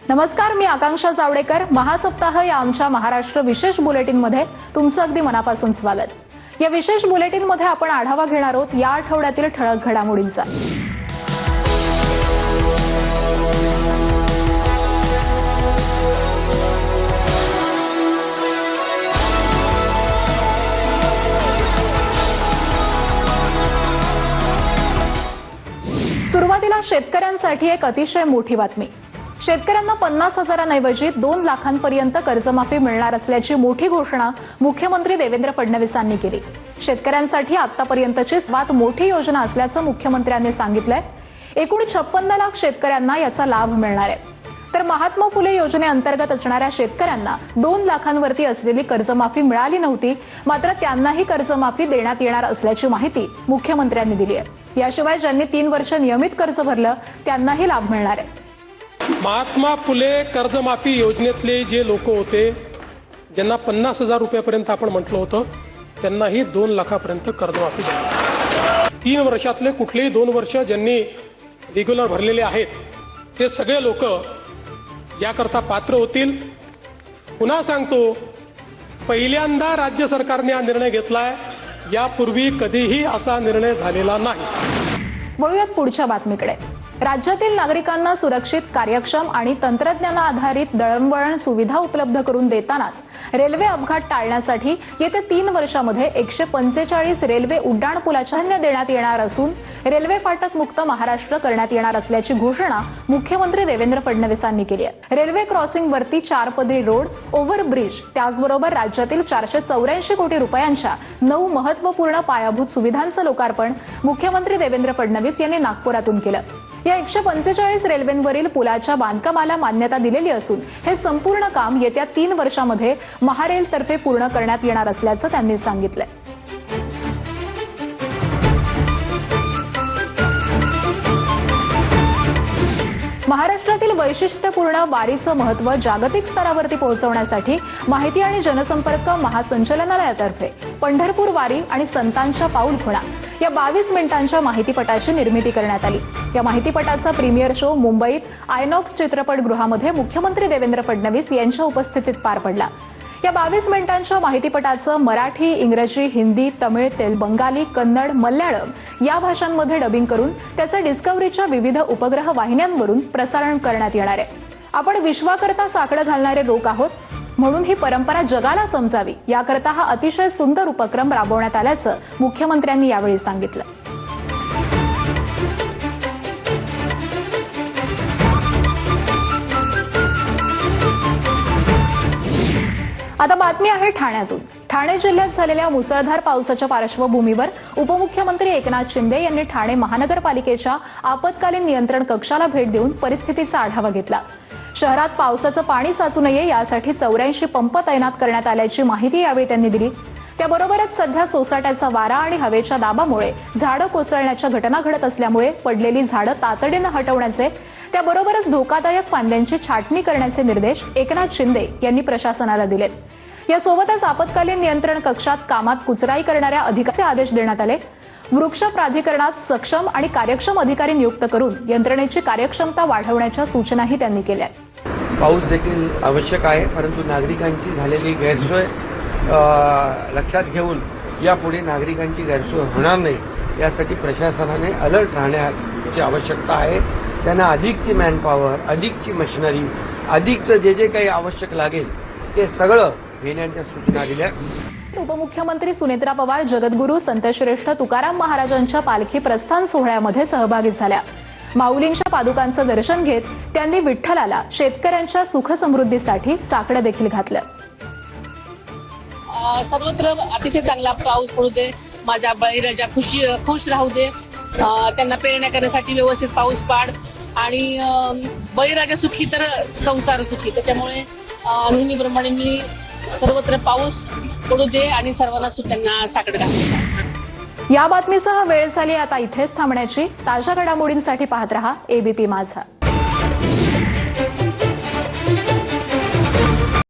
नमस्कार, मी आकांक्षा जावडेकर. महासप्ताह या आमच्या महाराष्ट्र विशेष बुलेटिनमध्ये तुमचं अगदी मनापासून स्वागत. या विशेष बुलेटिनमध्ये आपण आढावा घेणार आहोत या आठवड्यातील ठळक घडामोडींचा. सुरुवातीला शेतकऱ्यांसाठी एक अतिशय मोठी बातमी. शेतकऱ्यांना 50,000 2 लाखांपर्यंत कर्जमाफी मिळणार असल्याची मोठी घोषणा मुख्यमंत्री देवेंद्र फडणवीसांनी केली. शेतकऱ्यांसाठी आतापर्यंतची सर्वात मोठी योजना असल्याचं मुख्यमंत्र्यांनी सांगितलंय. एकूण 56 लाख शेतकऱ्यांना याचा लाभ मिळणार आहे. तर महात्मा फुले योजनेअंतर्गत असणाऱ्या शेतकऱ्यांना 2 लाखांवरती असलेली कर्जमाफी मिळाली नव्हती, मात्र त्यांनाही कर्जमाफी देण्यात येणार असल्याची माहिती मुख्यमंत्र्यांनी दिली आहे. याशिवाय ज्यांनी 3 वर्ष नियमित कर्ज भरलं त्यांनाही लाभ मिळणार आहे. महात्मा फुले कर्जमाफी योजनेतले जे लोक होते, ज्यांना 50,000 रुपयापर्यंत आपण म्हटलं होतं, त्यांनाही 2 लाखापर्यंत कर्जमाफी झाली. 3 वर्षातले कुठलेही 2 वर्ष ज्यांनी रेग्युलर भरलेले आहेत ते सगळे लोक याकरता पात्र होतील. पुन्हा सांगतो, पहिल्यांदा राज्य सरकारने हा निर्णय घेतलाय. यापूर्वी कधीही असा निर्णय झालेला नाही. वळूयात पुढच्या बातमीकडे. राज्यातील नागरिकांना सुरक्षित, कार्यक्षम आणि तंत्रज्ञान आधारित दळणवळण सुविधा उपलब्ध करून देतानाच रेल्वे अपघात टाळण्यासाठी येत्या 3 वर्षांमध्ये 145 रेल्वे उड्डाणपुलाच्या देण्यात येणार असून रेल्वे फाटक मुक्त महाराष्ट्र करण्यात येणार असल्याची घोषणा मुख्यमंत्री देवेंद्र फडणवीसांनी केली आहे. रेल्वे क्रॉसिंगवरती 4 पदरी रोड, ओव्हरब्रिज, त्याचबरोबर राज्यातील 484 कोटी रुपयांच्या 9 महत्त्वपूर्ण पायाभूत सुविधांचं लोकार्पण मुख्यमंत्री देवेंद्र फडणवीस यांनी नागपुरातून केलं. या 145 रेल्वेंवरील पुलाच्या बांधकामाला मान्यता दिलेली असून हे संपूर्ण काम येत्या 3 वर्षांमध्ये महारेलतर्फे पूर्ण करण्यात येणार असल्याचं त्यांनी सांगितलंय. महाराष्ट्रातील वैशिष्ट्यपूर्ण वारीचं महत्त्व जागतिक स्तरावरती पोहोचवण्यासाठी माहिती आणि जनसंपर्क महासंचालनालयातर्फे पंढरपूर वारी आणि संतांच्या पाऊलखुणा या 22 मिनिटांच्या माहितीपटाची निर्मिती करण्यात आली. या माहितीपटाचा प्रीमियर शो मुंबईत आयनॉक्स चित्रपटगृहामध्ये मुख्यमंत्री देवेंद्र फडणवीस यांच्या उपस्थितीत पार पडला. या 22 मिनिटांच्या माहितीपटाचं मराठी, इंग्रजी, हिंदी, तमिळ, बंगाली, कन्नड, मल्याळम या भाषांमध्ये डबिंग करून त्याचं डिस्कव्हरीच्या विविध उपग्रह वाहिन्यांवरून प्रसारण करण्यात येणार आहे. आपण विश्वाकरता साकडं घालणारे लोक आहोत, म्हणून ही परंपरा जगाला समजावी याकरता हा अतिशय सुंदर उपक्रम राबवण्यात आल्याचं मुख्यमंत्र्यांनी यावेळी सांगितलं. आता बातमी आहे ठाण्यातून. ठाणे जिल्ह्यात झालेल्या मुसळधार पावसाच्या पार्श्वभूमीवर उपमुख्यमंत्री एकनाथ शिंदे यांनी ठाणे महानगरपालिकेच्या आपत्कालीन नियंत्रण कक्षाला भेट देऊन परिस्थितीचा आढावा घेतला. शहरात पावसाचं पाणी साचू नये यासाठी 84 पंप तैनात करण्यात आल्याची माहिती यावेळी त्यांनी दिली. त्याबरोबरच सध्या सोसाट्याचा वारा आणि हवेच्या दाबामुळे झाडं कोसळण्याच्या घटना घडत असल्यामुळे पडलेली झाडं तातडीनं हटवण्याचे, त्याबरोबरच धोकादायक फांद्यांची छाटणी करण्याचे निर्देश एकनाथ शिंदे यांनी प्रशासनाला दिलेत. यासोबतच आपत्कालीन नियंत्रण कक्षात कामात कुचराई करणाऱ्या अधिकाऱ्यांचे आदेश देण्यात आले. वृक्ष प्राधिकरणात सक्षम आणि कार्यक्षम अधिकारी नियुक्त करून यंत्रणेची कार्यक्षमता वाढवण्याच्या सूचनाही त्यांनी केल्या. पाऊस देखील आवश्यक आहे, परंतु नागरिकांची झालेली गैरसोय लक्षात घेऊन यापुढे नागरिकांची गैरसोय होणार नाही यासाठी प्रशासनाने अलर्ट राहण्याची आवश्यकता आहे. त्यांना अधिकची मॅनपॉवर, अधिकची मशिनरी, अधिकचं जे काही आवश्यक लागेल ते सगळं घेण्याच्या सूचना दिल्या. उपमुख्यमंत्री सुनेत्रा पवार जगद्गुरू संतश्रेष्ठ तुकाराम महाराजांच्या पालखी प्रस्थान सोहळ्यामध्ये सहभागी झाल्या. माऊलींच्या पादुकांचं दर्शन घेत त्यांनी विठ्ठलाला शेतकऱ्यांच्या सुख समृद्धीसाठी साकडं देखील घातलं. सर्वत्र अतिशय चांगला पाऊस पडू दे, माझ्या बळीराजा खुश राहू दे, त्यांना पेरण्या करण्यासाठी व्यवस्थित पाऊस पाड आणि बळीराजा सुखी तर संसार सुखी. त्याच्यामुळे नेहमीप्रमाणे मी सर्वत्र पाऊस पडू दे आणि सर्वांना त्यांना साकडं घालू. या बातमीसह वेळ झाली आता इथेच थांबण्याची. ताज्या घडामोडींसाठी पाहत रहा एबीपी माझा.